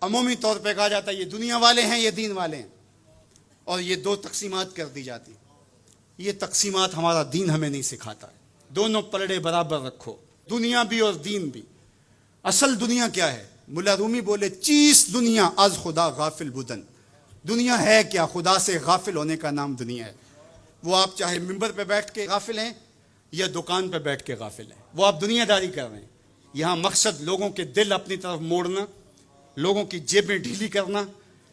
عمومی طور پہ کہا جاتا ہے یہ دنیا والے ہیں یہ دین والے ہیں، اور یہ دو تقسیمات کر دی جاتی. یہ تقسیمات ہمارا دین ہمیں نہیں سکھاتا ہے. دونوں پلڑے برابر رکھو، دنیا بھی اور دین بھی. اصل دنیا کیا ہے؟ ملا رومی بولے چیز دنیا از خدا غافل بدن. دنیا ہے کیا؟ خدا سے غافل ہونے کا نام دنیا ہے. وہ آپ چاہے ممبر پہ بیٹھ کے غافل ہیں یا دکان پہ بیٹھ کے غافل ہیں، وہ آپ دنیا داری کر رہے ہیں. یہاں مقصد لوگوں کے دل اپنی طرف موڑنا، لوگوں کی جیبیں ڈھیلی کرنا،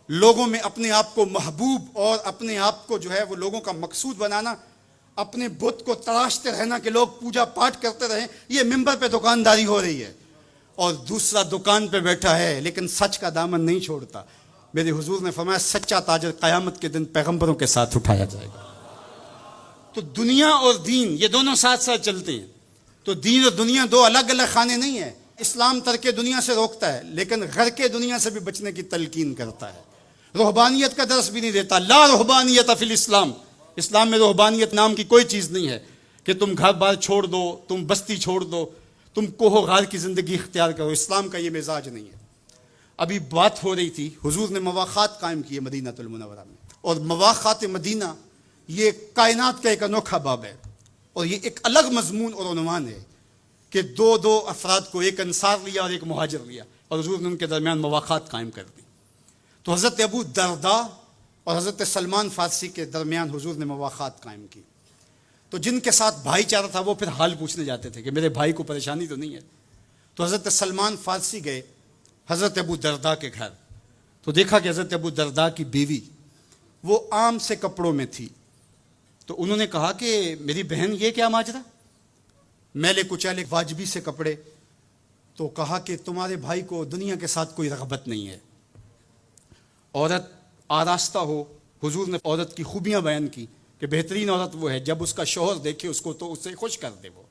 لوگوں میں اپنے آپ کو محبوب اور اپنے آپ کو جو ہے وہ لوگوں کا مقصود بنانا، اپنے بت کو تراشتے رہنا کہ لوگ پوجا پاٹ کرتے رہیں. یہ ممبر پہ دکانداری ہو رہی ہے. اور دوسرا دکان پہ بیٹھا ہے لیکن سچ کا دامن نہیں چھوڑتا. میرے حضور نے فرمایا سچا تاجر قیامت کے دن پیغمبروں کے ساتھ اٹھایا جائے گا. تو دنیا اور دین یہ دونوں ساتھ ساتھ چلتے ہیں. تو دین اور دنیا دو الگ الگ خانے نہیں ہیں. اسلام ترک دنیا سے روکتا ہے لیکن گھر کے دنیا سے بھی بچنے کی تلقین کرتا ہے. رہبانیت کا درس بھی نہیں دیتا. لا رہبانیت فی الاسلام. اسلام میں رہبانیت نام کی کوئی چیز نہیں ہے کہ تم گھر بار چھوڑ دو، تم بستی چھوڑ دو، تم کوہ غار کی زندگی اختیار کرو. اسلام کا یہ مزاج نہیں ہے. ابھی بات ہو رہی تھی، حضور نے مواخات قائم کیے مدینہ المنورہ میں، اور مواخات مدینہ یہ کائنات کا ایک انوکھا باب ہے، اور یہ ایک الگ مضمون اور عنوان ہے کہ دو افراد کو، ایک انصار لیا اور ایک مہاجر لیا، اور حضور نے ان کے درمیان مواخات قائم کر دی. تو حضرت ابو درداء اور حضرت سلمان فارسی کے درمیان حضور نے مواخات قائم کی. تو جن کے ساتھ بھائی چارہ تھا وہ پھر حال پوچھنے جاتے تھے کہ میرے بھائی کو پریشانی تو نہیں ہے. تو حضرت سلمان فارسی گئے حضرت ابو درداء کے گھر. تو دیکھا کہ حضرت ابو درداء کی بیوی وہ عام سے کپڑوں میں تھی. تو انہوں نے کہا کہ میری بہن یہ کیا ماجرا، میلے کچیلے واجبی سے کپڑے. تو کہا کہ تمہارے بھائی کو دنیا کے ساتھ کوئی رغبت نہیں ہے، عورت آراستہ ہو. حضور نے عورت کی خوبیاں بیان کی کہ بہترین عورت وہ ہے جب اس کا شوہر دیکھے اس کو تو اسے خوش کر دے. وہ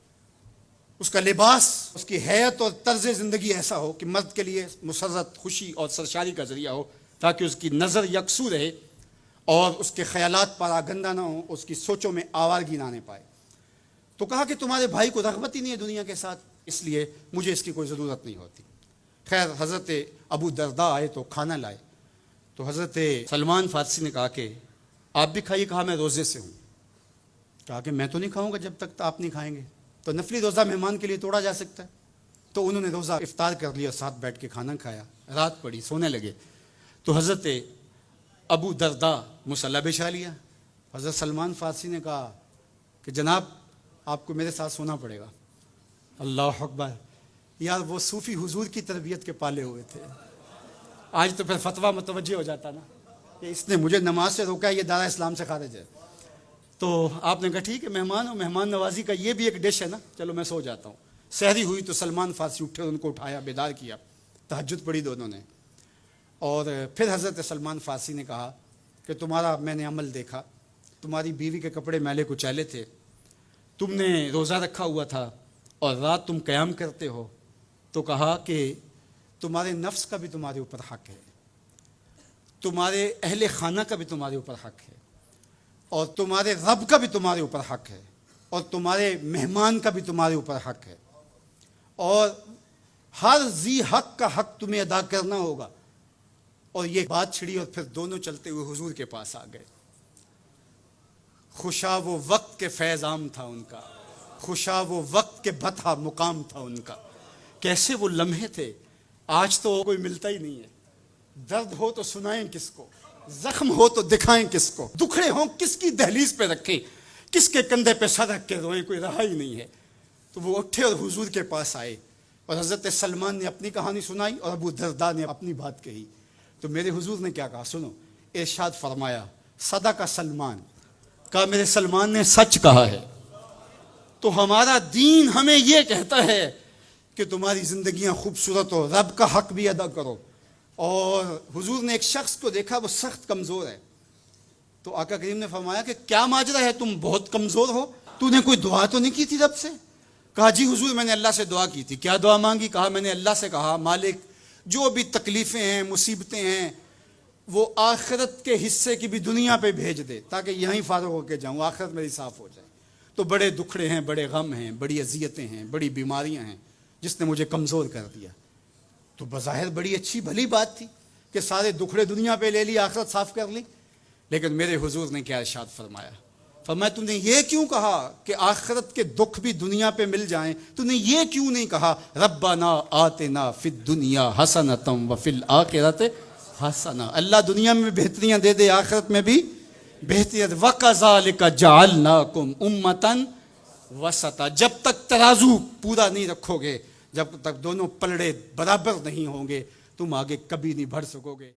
اس کا لباس، اس کی حیت اور طرز زندگی ایسا ہو کہ مرد کے لیے مسرت، خوشی اور سرشاری کا ذریعہ ہو، تاکہ اس کی نظر یکسو رہے اور اس کے خیالات پراگندہ نہ ہوں، اس کی سوچوں میں آوارگی نہ آنے پائے. تو کہا کہ تمہارے بھائی کو رغبت ہی نہیں ہے دنیا کے ساتھ، اس لیے مجھے اس کی کوئی ضرورت نہیں ہوتی. خیر حضرت ابو درداء آئے تو کھانا لائے. تو حضرت سلمان فارسی نے کہا کہ آپ بھی کھائیے. کہا میں روزے سے ہوں. کہا کہ میں تو نہیں کھاؤں گا جب تک آپ نہیں کھائیں گے. تو نفلی روزہ مہمان کے لیے توڑا جا سکتا ہے. تو انہوں نے روزہ افطار کر لیا، ساتھ بیٹھ کے کھانا کھایا. رات پڑی، سونے لگے. تو حضرت ابو درداء مصلی بچھا لیا. حضرت سلمان فارسی نے کہا کہ جناب آپ کو میرے ساتھ سونا پڑے گا. اللہ اکبر. یار وہ صوفی حضور کی تربیت کے پالے ہوئے تھے. آج تو پھر فتویٰ متوجہ ہو جاتا نا کہ اس نے مجھے نماز سے روکا ہے، یہ دارا اسلام سے خارج ہے. تو آپ نے کہا ٹھیک ہے، مہمان ہو، مہمان نوازی کا یہ بھی ایک ڈش ہے نا، چلو میں سو جاتا ہوں. سحری ہوئی تو سلمان فارسی اٹھے، ان کو اٹھایا، بیدار کیا، تہجد پڑھی دونوں نے. اور پھر حضرت سلمان فارسی نے کہا کہ تمہارا میں نے عمل دیکھا، تمہاری بیوی کے کپڑے میلے کچیلے تھے، تم نے روزہ رکھا ہوا تھا اور رات تم قیام کرتے ہو. تو کہا کہ تمہارے نفس کا بھی تمہارے اوپر حق ہے، تمہارے اہل خانہ کا بھی تمہارے اوپر حق ہے، اور تمہارے رب کا بھی تمہارے اوپر حق ہے، اور تمہارے مہمان کا بھی تمہارے اوپر حق ہے، اور ہر ذی حق کا حق تمہیں ادا کرنا ہوگا. اور یہ بات چھڑی اور پھر دونوں چلتے ہوئے حضور کے پاس آ گئے. خوشا وہ وقت کے فیض عام تھا ان کا، خوشا وہ وقت کے بطحا مقام تھا ان کا. کیسے وہ لمحے تھے، آج تو کوئی ملتا ہی نہیں ہے. درد ہو تو سنائیں کس کو، زخم ہو تو دکھائیں کس کو، دکھڑے ہوں کس کی دہلیز پہ رکھیں، کس کے کندھے پہ سر رکھ کے روئیں، کوئی رہا ہی نہیں ہے. تو وہ اٹھے اور حضور کے پاس آئے، اور حضرت سلمان نے اپنی کہانی سنائی اور ابو درداء نے اپنی بات کہی. تو میرے حضور نے کیا کہا سنو. ارشاد فرمایا صدق سلمان، کہا میرے سلمان نے سچ کہا ہے. تو ہمارا دین ہمیں یہ کہتا ہے کہ تمہاری زندگیاں خوبصورت ہو، رب کا حق بھی ادا کرو. اور حضور نے ایک شخص کو دیکھا وہ سخت کمزور ہے. تو آقا کریم نے فرمایا کہ کیا ماجرا ہے، تم بہت کمزور ہو، تو نے کوئی دعا تو نہیں کی تھی رب سے؟ کہا جی حضور میں نے اللہ سے دعا کی تھی. کیا دعا مانگی؟ کہا میں نے اللہ سے کہا مالک جو بھی تکلیفیں ہیں، مصیبتیں ہیں، وہ آخرت کے حصے کی بھی دنیا پہ بھیج دے تاکہ یہیں فارغ ہو کے جاؤں، آخرت میری صاف ہو جائے. تو بڑے دکھڑے ہیں، بڑے غم ہیں، بڑی اذیتیں ہیں، بڑی بیماریاں ہیں جس نے مجھے کمزور کر دیا. تو بظاہر بڑی اچھی بھلی بات تھی. کہ سارے دکھڑے دنیا پہ لے لی، آخرت صاف کر لی؟ لیکن میرے حضور نے کیا ارشاد فرمایا؟ فرمایا تو نے یہ کیوں کہا کہ آخرت کے دکھ بھی دنیا پہ مل جائیں؟ تو نے یہ کیوں نہیں کہا ربنا آتنا فی الدنیا حسنۃ وفی الآخرۃ حسنہ، اللہ دنیا میں بہتریاں دے دے، آخرت میں بھی بہتریاں دے۔ وَكَذَلِكَ جَعَلْنَاكُمْ أُمَّةً وسطا، جب تک ترازو پورا نہیں رکھو گے، جب تک دونوں پلڑے برابر نہیں ہوں گے، تم آگے کبھی نہیں بڑھ سکو گے۔